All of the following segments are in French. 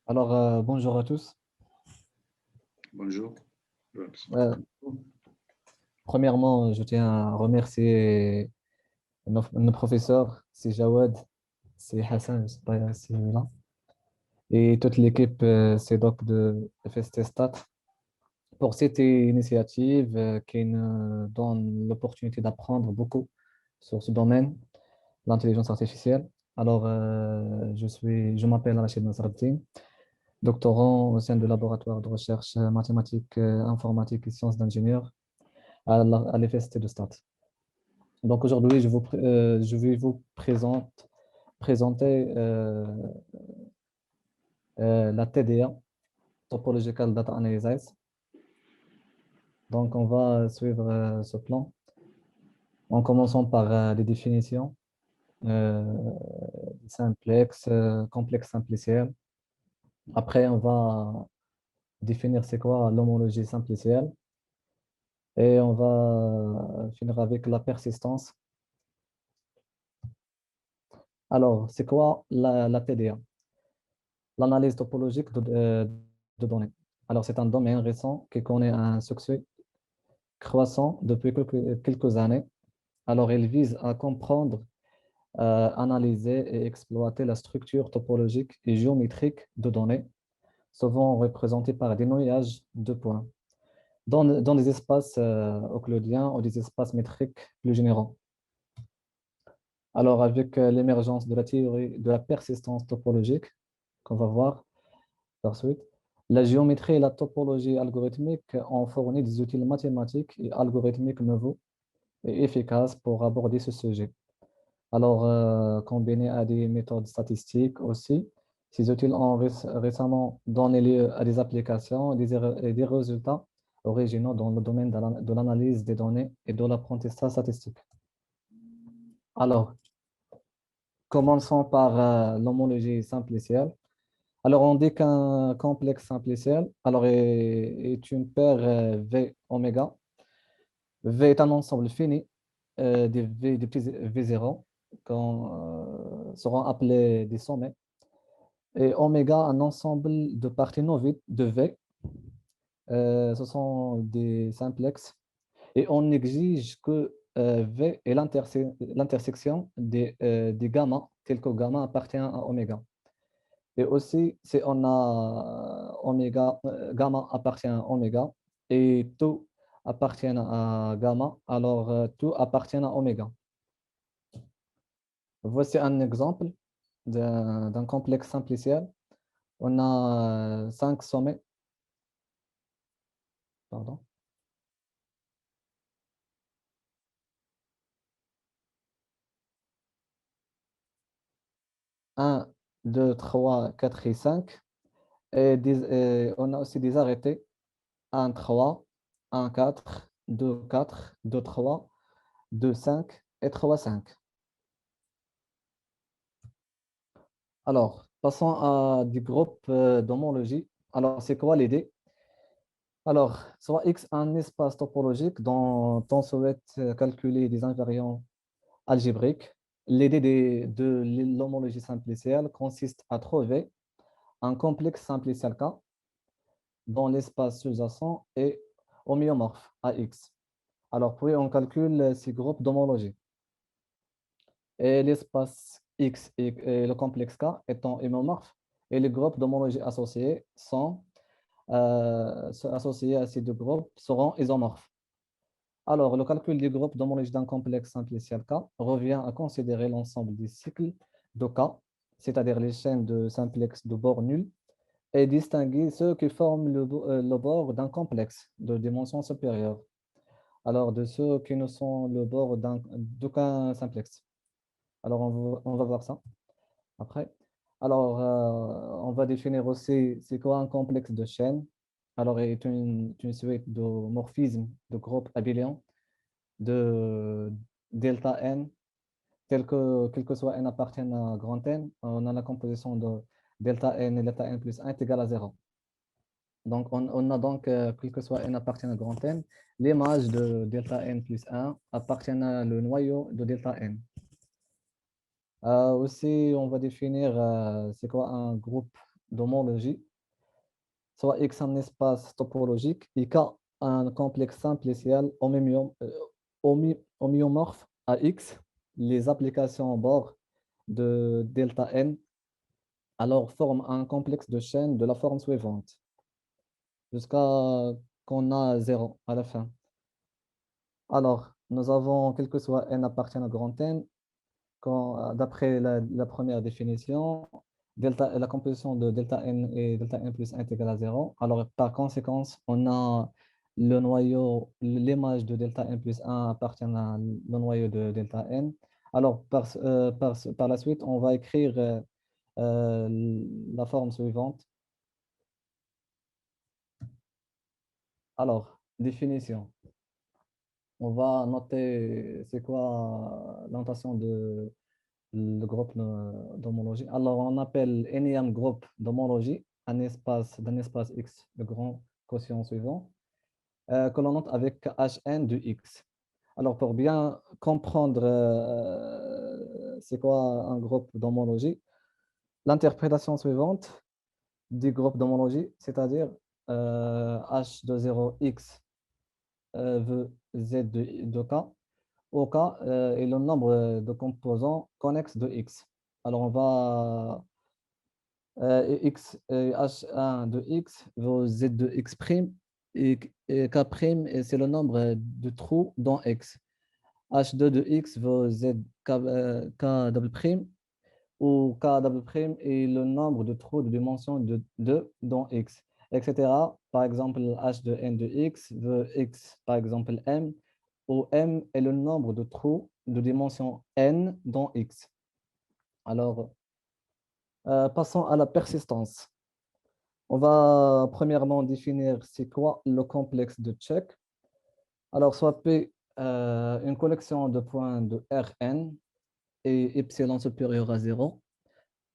Bonjour à tous. Bonjour. James. Euh, Premièrement, je tiens à remercier nos professeurs, c'est Jawad, c'est Hassan, je sais pas si il est là, et toute l'équipe CEDOC de FST Stat pour cette initiative qui nous donne l'opportunité d'apprendre beaucoup sur ce domaine, l'intelligence artificielle. Je m'appelle Rachid Nasraddin, doctorant au sein du laboratoire de recherche mathématiques, informatique et sciences d'ingénieur à l'FST de Stade. Donc aujourd'hui, je vais vous présenter la TDA, Topological Data Analysis. Donc on va suivre ce plan en commençant par les définitions euh, simplex, complexe simpliciel. Après, on va définir c'est quoi l'homologie simplicielle et on va finir avec la persistance. Alors, c'est quoi la TDA? L'analyse topologique de données. Alors, c'est un domaine récent qui connaît un succès croissant depuis quelques années. Alors, il vise à comprendre, analyser et exploiter la structure topologique et géométrique de données, souvent représentées par des noyages de points, dans des espaces euclidiens ou des espaces métriques plus généraux. Alors, avec l'émergence de la théorie de la persistance topologique, qu'on va voir par suite, la géométrie et la topologie algorithmique ont fourni des outils mathématiques et algorithmiques nouveaux et efficaces pour aborder ce sujet. Combinés à des méthodes statistiques aussi, ces outils ont récemment donné lieu à des applications et des résultats originaux dans le domaine de l'analyse des données et de l'apprentissage statistique. Alors, commençons par l'homologie simplicielle. Alors, on dit qu'un complexe simpliciel est une paire V oméga. V est un ensemble fini des petits V0 qui seront appelés des sommets. Et oméga, un ensemble de parties non vides de V. Ce sont des simplexes. Et on exige que V est l'intersection des gamma, tel que gamma appartient à oméga. Et aussi, si on a gamma appartient à oméga et tout appartient à gamma, alors tout appartient à oméga. Voici un exemple d'un complexe simpliciel. On a cinq sommets, pardon. Un, 2, 3, 4 et 5. Et on a aussi des arrêtés. Un 3, un 4, 2 4, 2 3, 2 5 et 3 5. Alors, passons à des groupes d'homologie. Alors, c'est quoi l'idée? Alors, soit X un espace topologique dont on souhaite calculer des invariants algébriques. L'idée de l'homologie simplicielle consiste à trouver un complexe simpliciel K dont l'espace sous-jacent est homéomorphe à X. Alors, puis on calcule ces groupes d'homologie. Et l'espace X et le complexe K étant homomorphes, et les groupes d'homologie associés sont associés à ces deux groupes seront isomorphes. Alors, le calcul du groupe d'homologie d'un complexe simpliciel K revient à considérer l'ensemble des cycles de K, c'est-à-dire les chaînes de simplex de bord nul, et distinguer ceux qui forment le bord d'un complexe de dimension supérieure, alors de ceux qui ne sont le bord d'aucun simplex. Alors, on va voir ça après. On va définir aussi c'est quoi un complexe de chaînes. Alors, il est une suite de morphismes de groupes abéliens de delta n, quel que soit n appartienne à grand N, on a la composition de delta n et delta n plus 1 est égal à 0. Donc, on a donc, quel que soit n appartient à grand N, l'image de delta n plus 1 appartient à le noyau de delta n. Aussi, on va définir c'est quoi un groupe d'homologie, soit X un espace topologique et K un complexe simplicial homéomorphe à X, les applications en bord de delta n, alors forment un complexe de chaîne de la forme suivante, jusqu'à qu'on a 0 à la fin. Alors, nous avons, quel que soit n appartient à grand n, d'après la première définition, la composition de delta n et delta n plus 1 est égale à 0. Alors, par conséquence, on a le noyau, l'image de delta n plus 1 appartient à le noyau de delta n. Alors, par la suite, on va écrire la forme suivante. Alors, définition. On va noter c'est quoi la notation de le groupe d'homologie. Alors, on appelle énième groupe d'homologie d'un espace X, le grand quotient suivant, que l'on note avec Hn de X. Alors, pour bien comprendre c'est quoi un groupe d'homologie, l'interprétation suivante du groupe d'homologie, c'est-à-dire H de 0x veut Z de K, où K est le nombre de composants connexes de X. Alors, on va X, H1 de X vaut Z de X' et K', c'est le nombre de trous dans X. H2 de X vaut Z K double prime, où K double prime est le nombre de trous de dimension de 2 dans X, etc. Par exemple, H de N de X veut X, par exemple, M, où M est le nombre de trous de dimension N dans X. Alors, passons à la persistance. On va premièrement définir c'est quoi le complexe de check. Alors, soit P, une collection de points de Rn et epsilon supérieur à 0.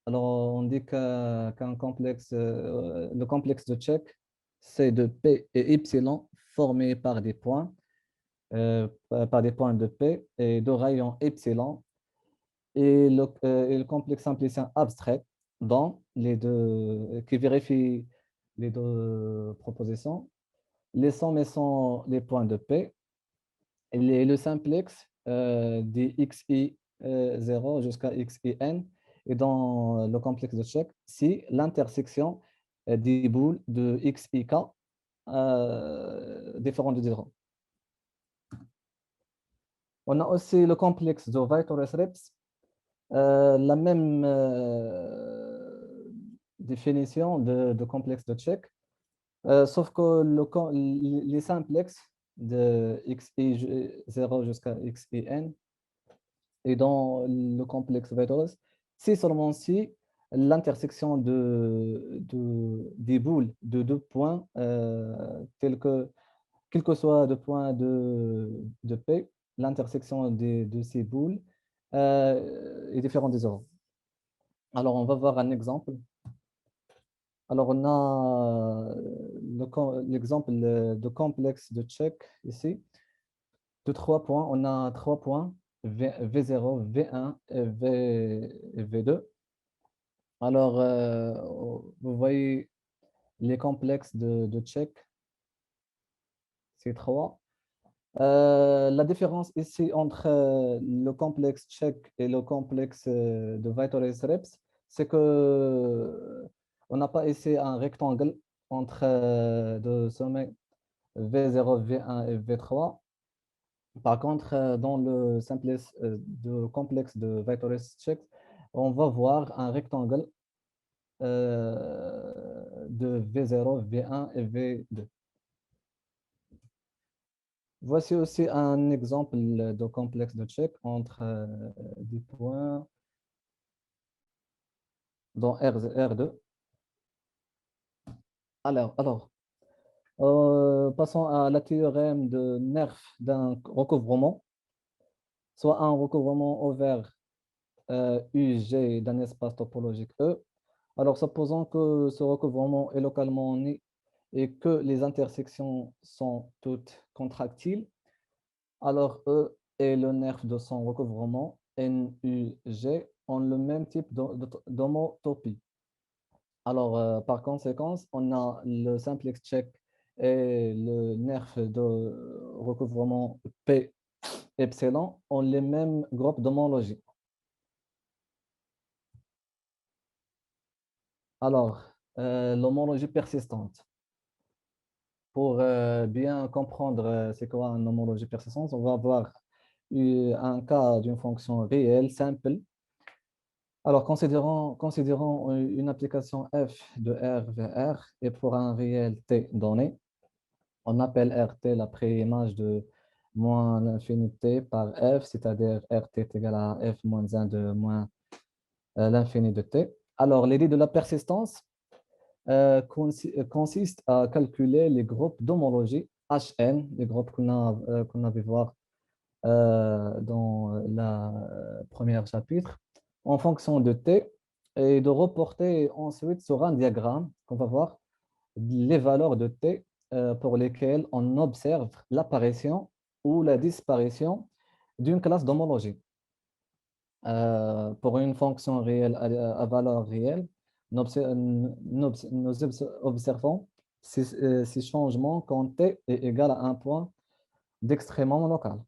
Alors, on dit qu'un complexe, le complexe de check, c'est de P et epsilon formés par des points de P et de rayon epsilon et le complexe simplicien abstrait dans les deux, qui vérifie les deux propositions. Les sommes sont les points de P et le simplex des xi 0 jusqu'à xin et dans le complexe de check si l'intersection des boules de xik différent de 0. On a aussi le complexe de Vitor-Reps, la même définition de complexe de check, sauf que les simplexes de xi0 jusqu'à xin et dans le complexe Vitor, c'est seulement si l'intersection des boules de deux points, tels que, quel que soit le point de P, l'intersection de ces boules est différente des zéros. Alors, on va voir un exemple. Alors, on a l'exemple de complexe de check ici. De 3 points, on a 3 points, V0, V1 et V2. Alors, vous voyez les complexes de check, c'est 3. La différence ici entre le complexe check et le complexe de Vitor-Reps, c'est que on n'a pas ici un rectangle entre deux sommets V0, V1 et V3. Par contre, dans le complexe de Vitor-Check, on va voir un rectangle de V0, V1 et V2. Voici aussi un exemple de complexe de check entre des points dans R2. Alors passons à la théorème de Nerf d'un recouvrement, soit un recouvrement ouvert UG d'un espace topologique E. Alors, supposons que ce recouvrement est localement né et que les intersections sont toutes contractiles, alors E et le nerf de son recouvrement, NUG, ont le même type d'homotopie. Alors, par conséquent, on a le simplex check et le nerf de recouvrement P epsilon ont les mêmes groupes d'homologie. Alors, l'homologie persistante. Pour bien comprendre c'est quoi une homologie persistante, on va avoir un cas d'une fonction réelle simple. Alors, considérons une application f de R vers R et pour un réel t donné, on appelle RT la préimage de moins l'infinité par f, c'est-à-dire RT est égal à f moins 1 de moins l'infini de t. Alors, l'idée de la persistance consiste à calculer les groupes d'homologie HN, les groupes qu'on avait voir dans la première chapitre, en fonction de T et de reporter ensuite sur un diagramme qu'on va voir les valeurs de T pour lesquelles on observe l'apparition ou la disparition d'une classe d'homologie. Pour une fonction réelle à valeur réelle, nous observons ces changements quand T est égal à un point d'extrémement local.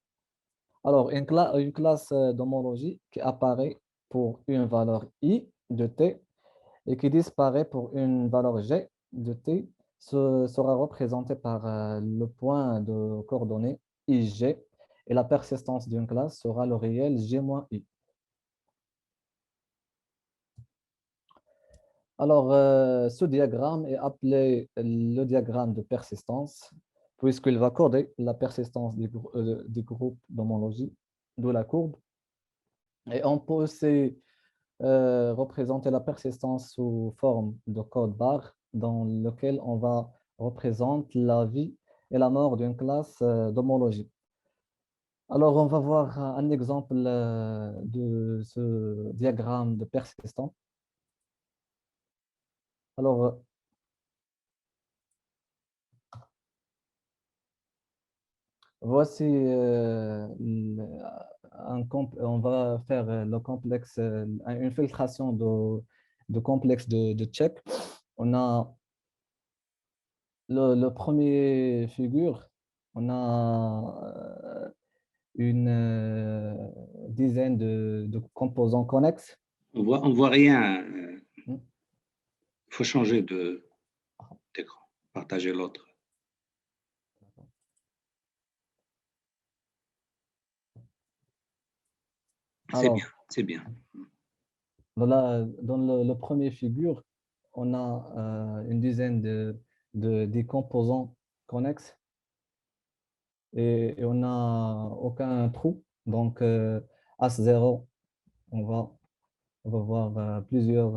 Alors, une classe d'homologie qui apparaît pour une valeur I de T et qui disparaît pour une valeur G de T sera représentée par le point de coordonnées IJ et la persistance d'une classe sera le réel G-I. Alors, ce diagramme est appelé le diagramme de persistance, puisqu'il va coder la persistance des groupes d'homologie de la courbe. Et on peut aussi représenter la persistance sous forme de code barre, dans lequel on va représenter la vie et la mort d'une classe d'homologie. Alors, on va voir un exemple de ce diagramme de persistance. Alors, voici, on va faire le complexe, une filtration de complexe de check. On a le premier figure, on a une dizaine de composants connexes. On voit rien. Hmm. Il faut changer d'écran, partager l'autre. C'est bien, Alors, c'est bien. dans le premier figure, on a une dizaine des composants connexes et on n'a aucun trou. Donc, H0, on va, on va voir plusieurs,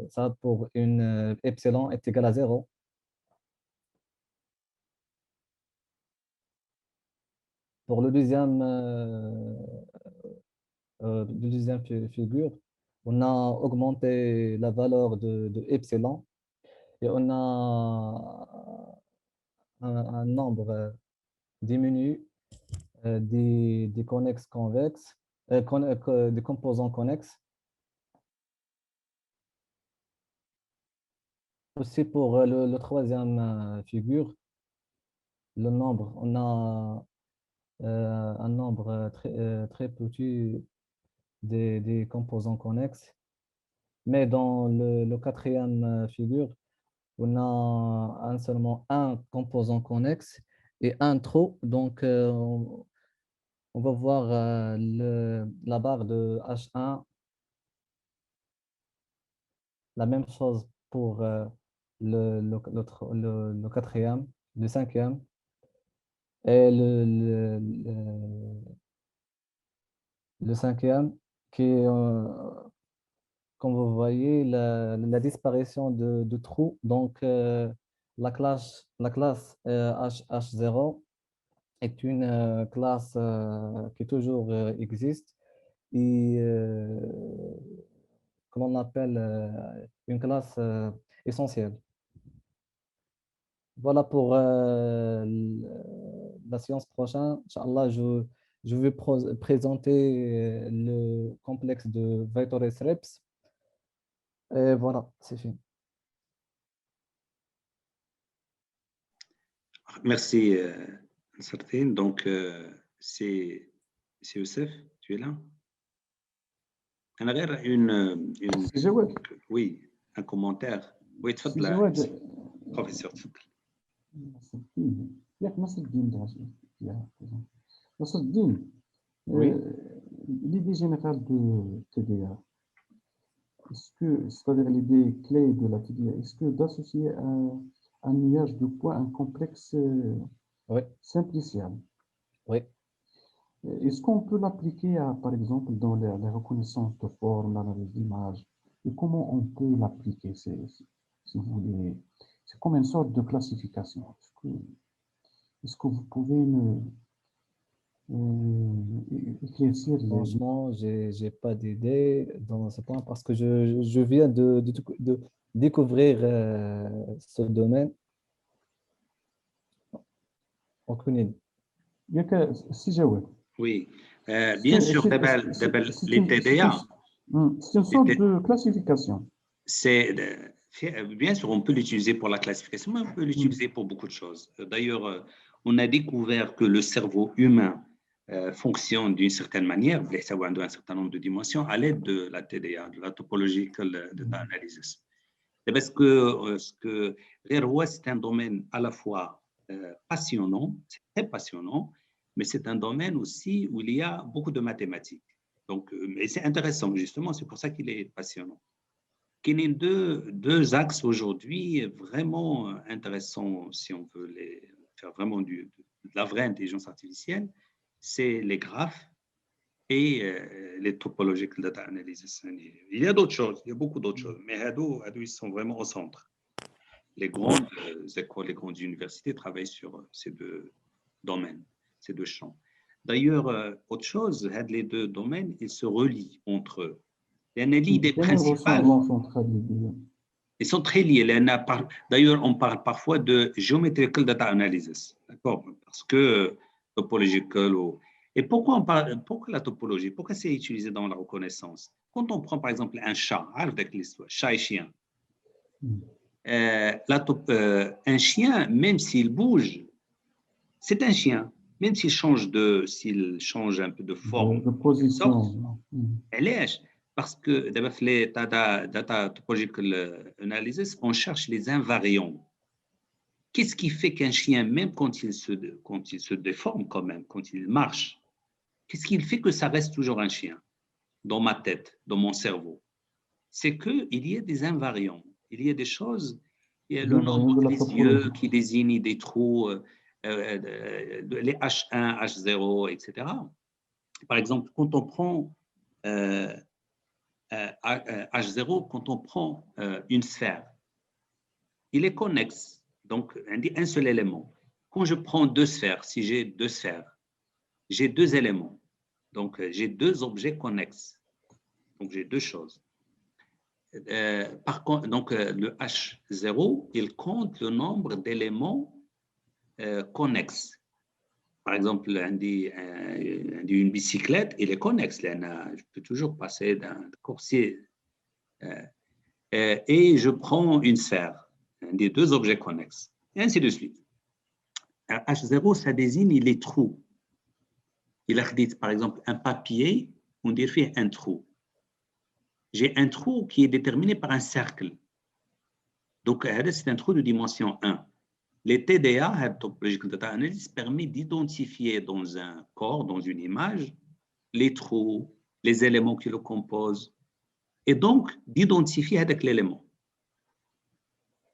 ça pour une epsilon est égal à 0. Pour le deuxième figure, on a augmenté la valeur de epsilon et on a un nombre diminué des connexes convexes, des composants connexes. Aussi pour le troisième figure, le nombre, on a un nombre très petit des composants connexes. Mais dans le quatrième figure, on a seulement un composant connexe et un trou. Donc, on va voir la barre de H1. La même chose pour le quatrième, le cinquième et le cinquième qui est, comme vous voyez, la disparition de trous. Donc, la classe H0 est une classe qui toujours existe et que l'on appelle une classe essentielle. Voilà pour la séance prochaine. Inch'Allah, je vais présenter le complexe de Vitores Reps Et voilà, c'est fini. Merci, Sartine. Donc, c'est Youssef, tu es là? سي جواد Oui, un commentaire. Oui, سي تفضل جواد professeur, تفضل. نصر الدين ياك نصر الدين نصر الدين Oui. l'idée générale de TDA, est-ce que, c'est-à-dire l'idée clé de la TDA, est-ce que d'associer un nuage de points, un complexe Oui. simpliciable, Oui. est-ce qu'on peut l'appliquer par exemple, dans les reconnaissances de forme, l'analyse d'image, et comment on peut l'appliquer, si vous voulez, c'est comme une sorte de classification. Est-ce que vous pouvez éclaircir Franchement, j'ai pas d'idée dans ce point parce que je viens de découvrir ce domaine. Aucune idée. ياك سي جواد Oui, bien sûr, les TDA, c'est une sorte de classification. Bien sûr, on peut l'utiliser pour la classification, mais on peut l'utiliser pour beaucoup de choses. D'ailleurs, on a découvert que le cerveau humain fonctionne d'une certaine manière, un certain nombre de dimensions, à l'aide de la TDA, de la topological data analysis. C'est parce que c'est un domaine à la fois passionnant, c'est très passionnant, mais c'est un domaine aussi où il y a beaucoup de mathématiques. Donc, et c'est intéressant, justement, c'est pour ça qu'il est passionnant. Il y a deux axes aujourd'hui vraiment intéressants, si on veut faire vraiment de la vraie intelligence artificielle, c'est les graphes et les topological data analysis. Il y a d'autres choses, il y a beaucoup d'autres choses, mais ils sont vraiment au centre. Les grandes écoles, les grandes universités travaillent sur ces deux domaines, ces deux champs. D'ailleurs, autre chose, les deux domaines, ils se relient entre eux. L'idée principale, ils sont très liés. D'ailleurs, on parle parfois de geometrical data analysis, d'accord? Parce que topological. Et pourquoi la topologie? Pourquoi c'est utilisé dans la reconnaissance? Quand on prend par exemple un chat, avec l'histoire, chat et chien. Un chien, même s'il bouge, c'est un chien. Même s'il change un peu de forme, de position. Elle est. Parce que dans les data topological analysis, on cherche les invariants. Qu'est-ce qui fait qu'un chien, même quand il se déforme quand même, quand il marche, qu'est-ce qui fait que ça reste toujours un chien dans ma tête, dans mon cerveau? C'est qu'il y a des invariants. Il y a des choses, il y a le nombre des yeux qui désignent des trous, les H1, H0, etc. Par exemple, quand on prend H0, quand on prend une sphère, il est connexe, donc un seul élément. Quand je prends deux sphères, si j'ai deux sphères, j'ai deux éléments, donc j'ai deux objets connexes, donc j'ai deux choses. Par contre, donc le H0, il compte le nombre d'éléments connexes. Par exemple, une bicyclette, il est connexe. Je peux toujours passer d'un coursier. Et je prends une sphère, des deux objets connexes, et ainsi de suite. H0, ça désigne les trous. Il a dit, par exemple, un papier, on dirait un trou. J'ai un trou qui est déterminé par un cercle. Donc, c'est un trou de dimension 1. Les TDA, Topological Data Analysis, permet d'identifier dans un corps, dans une image, les trous, les éléments qui le composent, et donc d'identifier avec l'élément.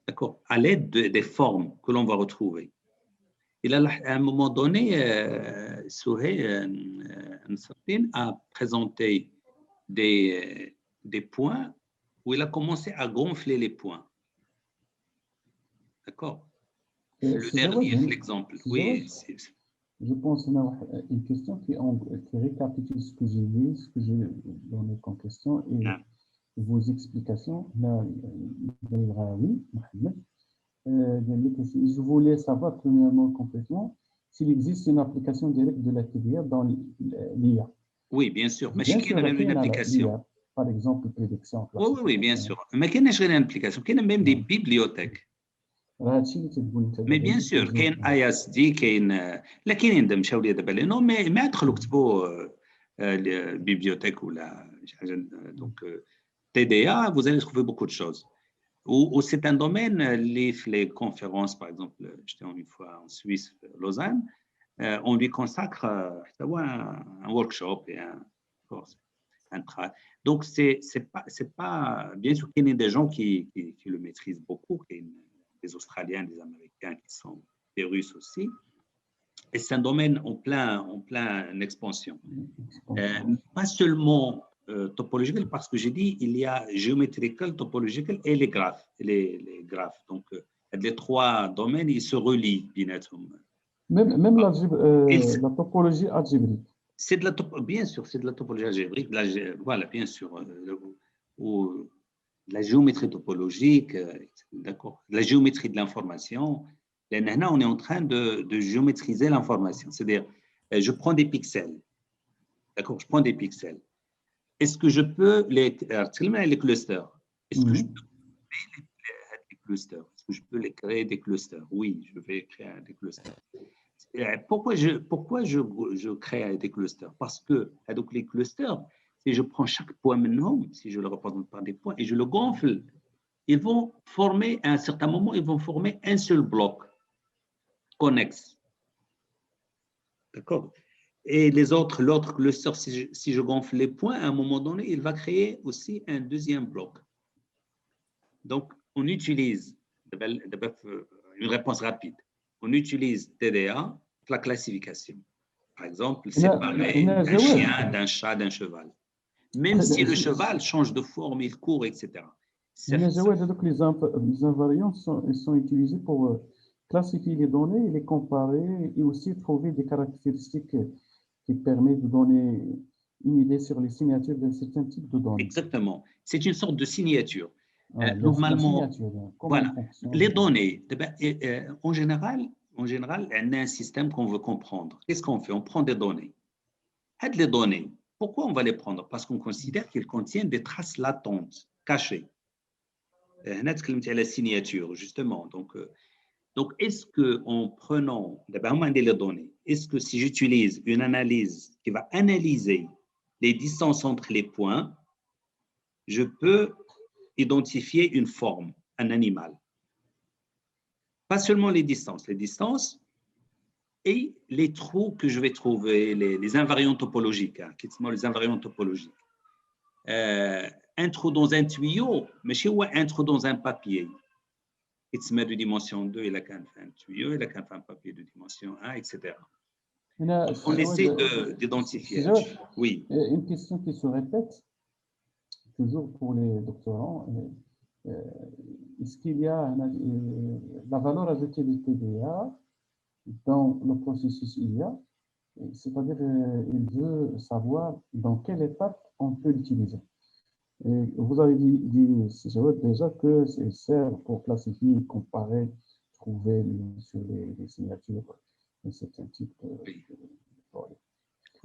D'accord, à l'aide des formes que l'on va retrouver. Il a, à un moment donné, Souhey a présenté des points où il a commencé à gonfler les points. D'accord. Le dernier, l'exemple. Oui. Je pense à une question qui récapitule ce que j'ai vu, ce que j'ai donné comme question et vos explications. Je voulais savoir premièrement complètement s'il existe une application directe de la TDA dans l'IA. Oui, bien sûr. Mais il y a une application. par exemple, prédiction. Oui, bien sûr. Mais qu'il y a une application, qu'il y a même des bibliothèques. Mais bien sûr, il y a un ISD, il y a une... Là, il y a une مشاو لي دابا لي نو مي ما تدخلوا كتبوا bibliothèque ou la donc TDA, vous allez trouver beaucoup de choses. Ou c'est un domaine, les conférences, par exemple, j'étais une fois en Suisse, Lausanne, on lui consacre un workshop et un travail. Donc, c'est pas, bien sûr qu'il y a des gens qui le maîtrisent beaucoup, des Australiens, des Américains qui sont des Russes aussi. Et c'est un domaine en pleine expansion. Pas seulement topological, parce que j'ai dit, il y a geometrical, topological et les graphes. Les graphes. Donc, les trois domaines, ils se relient. Même la topologie algébrique. C'est de la bien sûr, c'est de la topologie algébrique. Voilà, bien sûr. Ou la géométrie topologique, d'accord. La géométrie de l'information. Là, on est en train de géométriser l'information. C'est-à-dire, je prends des pixels. D'accord, je prends des pixels. Est-ce que je peux les clusters? Est-ce que je peux créer des clusters? Est-ce que je peux les créer des clusters? Oui, je vais créer des clusters. Pourquoi je crée des clusters? Parce que donc les clusters, si je prends chaque point maintenant, si je le représente par des points et je le gonfle, ils vont former, à un certain moment, ils vont former un seul bloc connexe. D'accord? Et l'autre cluster, si je gonfle les points, à un moment donné, il va créer aussi un deuxième bloc. Donc, on utilise une réponse rapide. On utilise TDA, la classification. Par exemple, séparer un chien d'un chat, d'un cheval. Même si le cheval change de forme, il court, etc. Les invariants sont utilisés pour classifier les données, les comparer et aussi trouver des caractéristiques qui permettent de donner une idée sur les signatures d'un certain type de données. Exactement. C'est une sorte de signature. Normalement, voilà. Les données, en général, on a un système qu'on veut comprendre. Qu'est-ce qu'on fait? On prend des données. Les données, pourquoi on va les prendre? Parce qu'on considère qu'ils contiennent des traces latentes, cachées. La signature, justement. Donc, est-ce qu'en prenant les données, est-ce que si j'utilise une analyse qui va analyser les distances entre les points, je peux identifier une forme, un animal? Pas seulement les distances et les trous que je vais trouver, les invariants topologiques, les invariants topologiques. Un trou dans un tuyau, mais chez moi, un trou dans un papier. Il se met de dimension 2, il a qu'un tuyau, il a qu'un papier de dimension 1, etc. On essaie d'identifier. Oui. Une question qui se répète, toujours pour les doctorants, est-ce qu'il y a la valeur ajoutée du TDA dans le processus IA? C'est-à-dire, il veut savoir dans quelle étape on peut l'utiliser. Et vous avez dit déjà que c'est sert pour classifier, comparer, trouver sur les signatures de certains types de...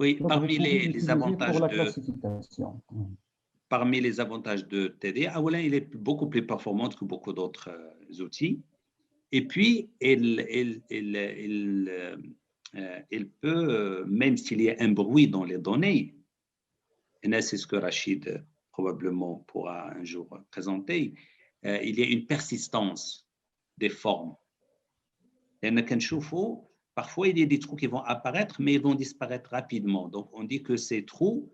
Oui, parmi les avantages pour la classification. Parmi les avantages de TDA, il est beaucoup plus performant que beaucoup d'autres outils. Et puis, il peut, même s'il y a un bruit dans les données, et c'est ce que Rachid probablement pourra un jour présenter, il y a une persistance des formes. Parfois, il y a des trous qui vont apparaître, mais ils vont disparaître rapidement. Donc, on dit que ces trous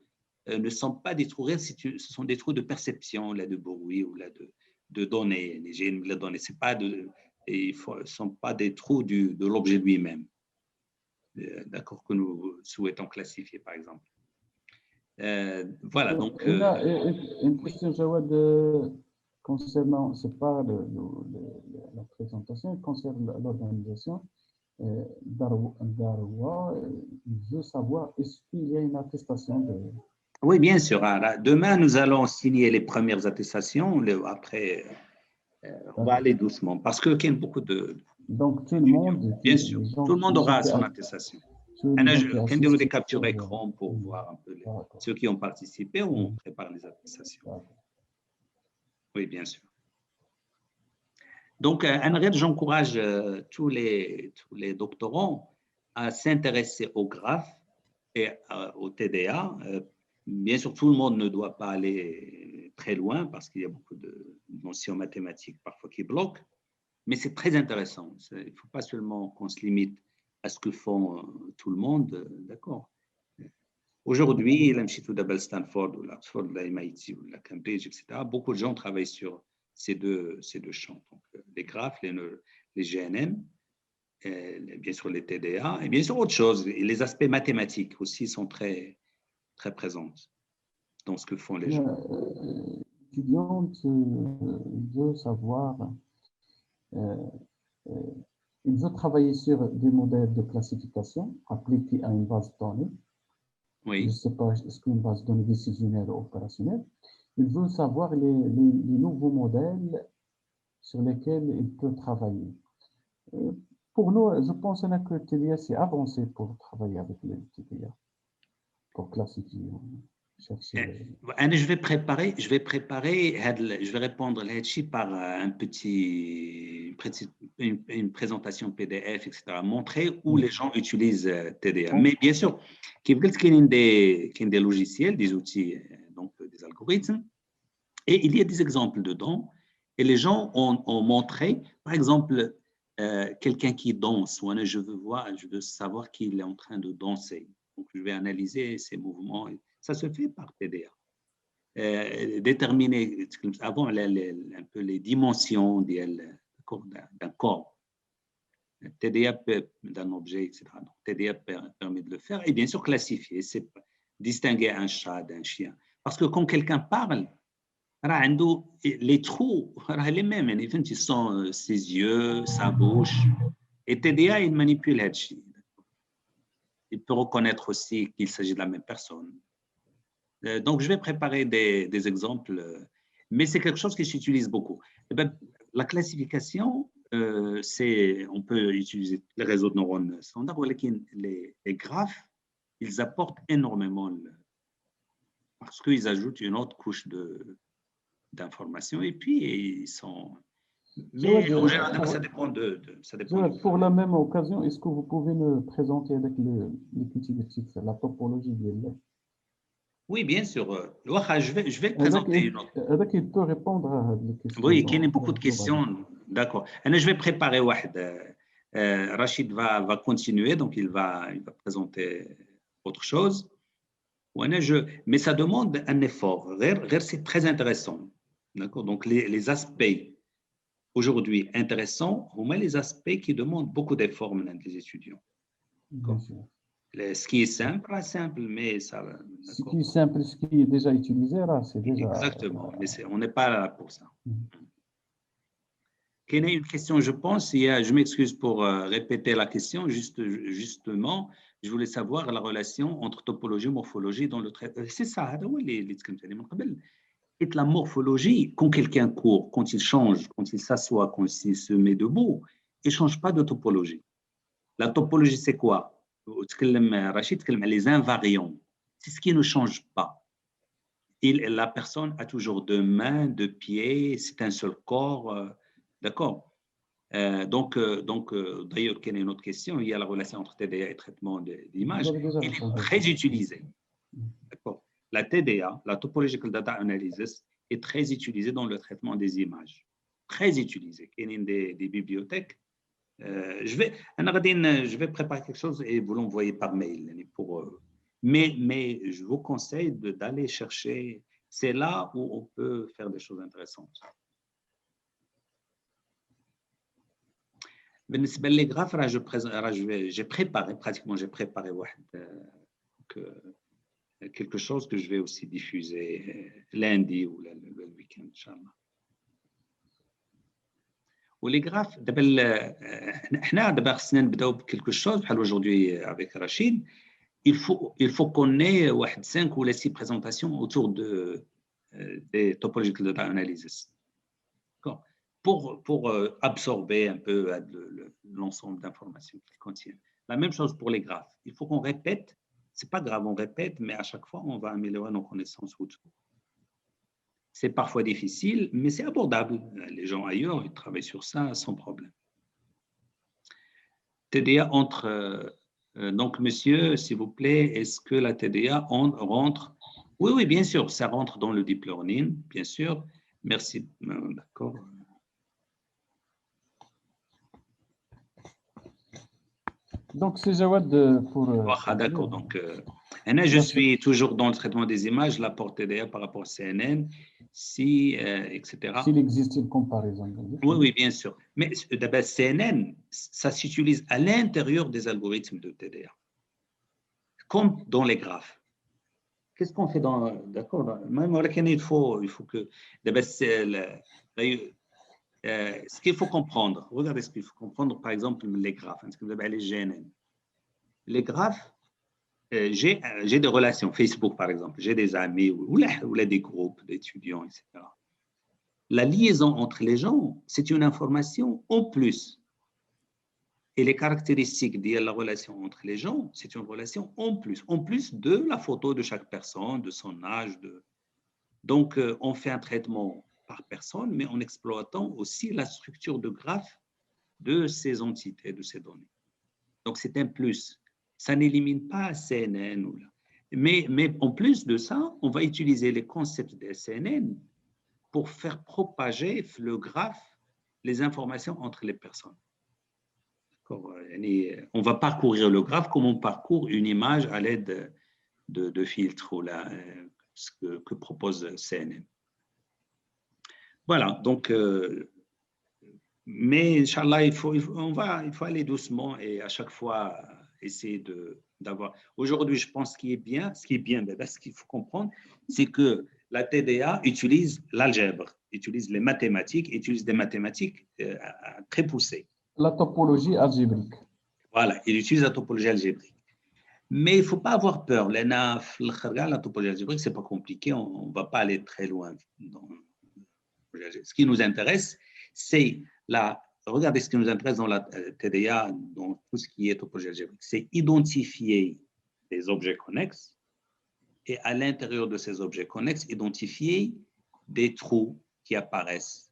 ne sont pas des trous réels, ce sont des trous de perception, là, de bruit ou là, de données. Les données, ils ne sont pas des trous de l'objet lui-même. D'accord, que nous souhaitons classifier, par exemple. Voilà, donc... Une question, Jawad, concernant, c'est pas la présentation, concerne l'organisation. Darwa, il veut savoir, est-ce qu'il y a une attestation de... Oui, bien sûr. Demain, nous allons signer les premières attestations. Après, on va aller doucement parce qu'il y a beaucoup de... Donc, tout le monde... Bien sûr, tout le monde aura son attestation. Quand on des captures écran pour voir un peu ceux qui ont participé, on prépare les attestations. Oui, bien sûr. Donc, j'encourage tous les doctorants à s'intéresser au graphe et au TDA. Bien sûr, tout le monde ne doit pas aller très loin parce qu'il y a beaucoup de notions mathématiques parfois qui bloquent, mais c'est très intéressant. Il ne faut pas seulement qu'on se limite à ce que font tout le monde, d'accord. Aujourd'hui, l'Institut de Stanford ou l'Oxford, la MIT ou la Cambridge, etc., beaucoup de gens travaillent sur ces deux champs. Donc, les graphes, les GNN, bien sûr les TDA, et bien sûr autre chose. Et les aspects mathématiques aussi sont très, très présents dans ce que font les gens. L'étudiante veut savoir, il veut travailler sur des modèles de classification appliqués à une base de données. Oui. Je ne sais pas, est-ce qu'une base de données décisionnelle ou opérationnelle. Il veut savoir les nouveaux modèles sur lesquels il peut travailler. Pour nous, je pense que le TDA c'est avancé pour travailler avec le TDA, pour classifier, chercher. Je vais répondre là-dessus par une présentation PDF, etc. Montrer où les gens utilisent TDA. Mais bien sûr, il y a des logiciels, des outils, donc des algorithmes, et il y a des exemples dedans. Et les gens ont montré, par exemple, quelqu'un qui danse, ou je veux savoir qu'il est en train de danser. Donc, je vais analyser ses mouvements. Ça se fait par TDA. Déterminer avant un peu les dimensions d'un corps. TDA d'un objet, etc. Donc, TDA permet de le faire. Et bien sûr, classifier, c'est distinguer un chat d'un chien. Parce que quand quelqu'un parle, les trous, les mêmes, ils sont ses yeux, sa bouche. Et TDA, il manipule là-dessus. Il peut reconnaître aussi qu'il s'agit de la même personne. Donc, je vais préparer des exemples, mais c'est quelque chose qui s'utilise beaucoup. La classification, on peut utiliser les réseaux de neurones standards, les graphes, ils apportent énormément parce qu'ils ajoutent une autre couche d'informations et puis ils sont. Mais en général, ça dépend pour la même occasion, est-ce que vous pouvez me présenter avec l'outil de titre, la topologie de l'élève? Oui, bien sûr. Je vais le présenter une autre. Avec il peut répondre à des questions. Oui, il y a beaucoup de questions. D'accord. Je vais préparer Rachid va continuer, donc il va présenter autre chose. Mais ça demande un effort. C'est très intéressant. D'accord. Donc, les aspects aujourd'hui intéressants, au moins les aspects qui demandent beaucoup d'efforts maintenant des étudiants. Bien sûr. Ce qui est simple, mais ça. Ce qui est simple, ce qui est déjà utilisé, là, c'est déjà. Exactement, mais on n'est pas là pour ça. Quelle est une question, je pense, je m'excuse pour répéter la question, justement, je voulais savoir la relation entre topologie et morphologie dans le traitement. C'est ça, et la morphologie, quand quelqu'un court, quand il change, quand il s'assoit, quand il se met debout, il ne change pas de topologie. La topologie, c'est quoi? Rachid, les invariants, c'est ce qui ne change pas. La personne a toujours deux mains, deux pieds, c'est un seul corps, d'accord? Donc, d'ailleurs, quelle est une autre question? Il y a la relation entre TDA et traitement d'image. Elle est très utilisée. D'accord? La TDA, la Topological Data Analysis, est très utilisée dans le traitement des images. Très utilisée. Il y a des bibliothèques. Je vais préparer quelque chose et vous l'envoyer par mail. Mais je vous conseille d'aller chercher. C'est là où on peut faire des choses intéressantes. بالنسبة لي graphes, j'ai préparé quelque chose que je vais aussi diffuser lundi ou le week-end, Inch'Allah. Les graphes, d'abord, خصنا نبداو بكلكو chose. Aujourd'hui avec Rachid, il faut qu'on ait 5 ou 6 présentations autour des topological data analysis. Pour absorber un peu l'ensemble d'informations qu'ils contiennent. La même chose pour les graphes. Il faut qu'on répète. C'est pas grave, on répète, mais à chaque fois, on va améliorer nos connaissances. C'est parfois difficile, mais c'est abordable. Les gens ailleurs, ils travaillent sur ça sans problème. TDA entre... donc, monsieur, s'il vous plaît, est-ce que la TDA rentre? Oui, oui, bien sûr, ça rentre dans le deep learning, bien sûr. Merci. D'accord. Donc, c'est Jawad pour... D'accord. Donc, je suis toujours dans le traitement des images, l'apport TDA par rapport à CNN, si, etc. S'il existe une comparaison. Oui, oui, bien sûr. Mais d'abord, CNN, ça s'utilise à l'intérieur des algorithmes de TDA, comme dans les graphes. Qu'est-ce qu'on fait dans... D'accord. Même il faut que... D'abord, ce qu'il faut comprendre, regardez ce qu'il faut comprendre, par exemple, les graphes, les GNN. Les graphes, j'ai des relations, Facebook par exemple, j'ai des amis ou des groupes d'étudiants, etc. La liaison entre les gens, c'est une information en plus. Et les caractéristiques de la relation entre les gens, c'est une relation en plus de la photo de chaque personne, de son âge. Donc, on fait un traitement par personne, mais en exploitant aussi la structure de graphe de ces entités, de ces données. Donc, c'est un plus. Ça n'élimine pas CNN. Mais en plus de ça, on va utiliser les concepts de CNN pour faire propager le graphe les informations entre les personnes. On va parcourir le graphe comme on parcourt une image à l'aide de filtres ou là, ce que propose CNN. Voilà, donc, mais Inch'Allah, il faut aller doucement et à chaque fois essayer d'avoir. Aujourd'hui, je pense ce qui est bien, ce qu'il faut comprendre, c'est que la TDA utilise l'algèbre, utilise les mathématiques, utilise des mathématiques très poussées. La topologie algébrique. Voilà, il utilise la topologie algébrique. Mais il ne faut pas avoir peur. La topologie algébrique, ce n'est pas compliqué, on ne va pas aller très loin. Ce qui nous intéresse, c'est regardez ce qui nous intéresse dans la TDA, dans tout ce qui est topologie algébrique, c'est identifier des objets connexes et à l'intérieur de ces objets connexes, identifier des trous qui apparaissent.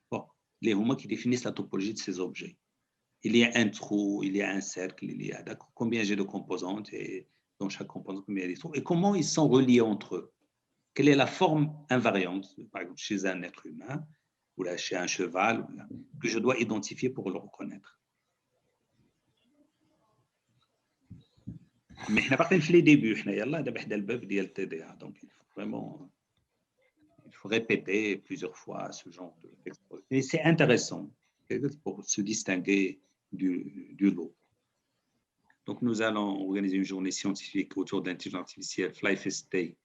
Bon, les homos qui définissent la topologie de ces objets. Il y a un trou, il y a un cercle, il y a combien j'ai de composantes et dans chaque composante, combien il y a des trous et comment ils sont reliés entre eux. Quelle est la forme invariante, par exemple, chez un être humain ou là, chez un cheval, que je dois identifier pour le reconnaître. Mais on n'a pas fait les débuts. Donc, il faut répéter plusieurs fois ce genre d'exposé. Et c'est intéressant pour se distinguer du lot. Donc, nous allons organiser une journée scientifique autour d'intelligence artificielle, FlyFST,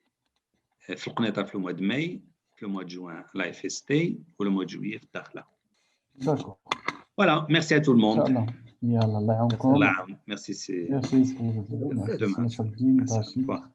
le mois de mai, le mois de juin, l'IFST, ou le mois de juillet, Dakhla. D'accord. Voilà, merci à tout le monde. Merci. Merci, c'est Merci. demain. Au revoir.